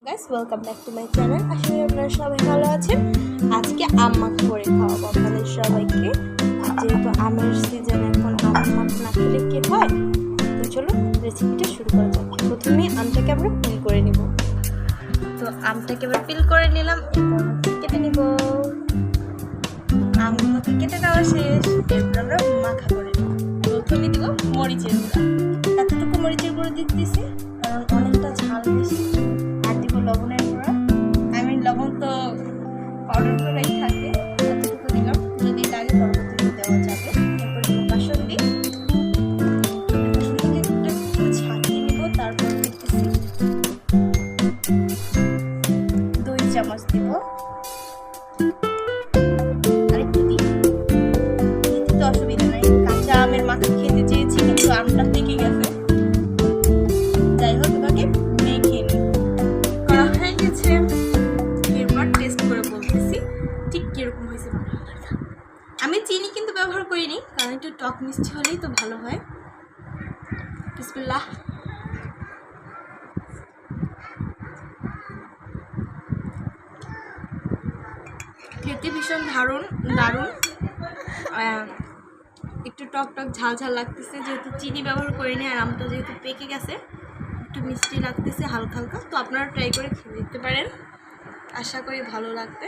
Guys welcome back to my channel. আশা করি আপনারা সবাই ভালো আছেন। আজকে আম মাখা করে খাওয়াবো আপনাদের সবাইকে। যেহেতু আমের সিজন, এখন আম মাখা না খেলে কি হয়, তো চলো রেসিপিটা শুরু করা যাক। প্রথমে আমটাকে আমরা পিল করে নিব। তো আমটাকে এবার পিল করে নিলাম, এরপর কেটে নিব। আমগুলোকে কেটে নেওয়া শেষ, এরপর আমরা মাখা করে নেব। প্রথমে দিব মরিচের গুঁড়া, এতটুকু মরিচের গুঁড়ো দিতেছি কারণ অনেকটা ঝাল বেশি। আর দিব লবণের গুঁড়া, লবণ তো পাউডার করাই থাকে, এতটুকু দিলাম, যদি লাগে পরবর্তীতে দেওয়া যাবে। এরপর দিব কাসুন্দি, একটু ছাড়িয়ে নিব। তারপর দিতেছি 2 চামচ দিব, আরেকটু দিই, খেতে তো অসুবিধা নাই। কাঁচা আমের মাখা খেতে চেয়েছি কিন্তু আমটা থেকে গেছে, যাই হোক এটাকে মেখে নিই। করা হয়ে গেছে, এরপর টেস্ট করে বলতেছি ঠিক কিরকম হয়েছে। আমি চিনি কিন্তু ব্যবহার করিনি, কারণ একটু টক মিষ্টি হলেই তো ভালো হয়। বিসমিল্লাহ। খেতে ভীষণ দারুণ, একটু টক টক ঝাল ঝাল লাগতেছে, যেহেতু চিনি ব্যবহার করিনি। আর আমটা যেহেতু পেকে গেছে, একটু মিষ্টি লাগতেছে হালকা হালকা। তো আপনারা ট্রাই করে খেয়ে দেখতে পারেন, আশা করি ভালো লাগবে।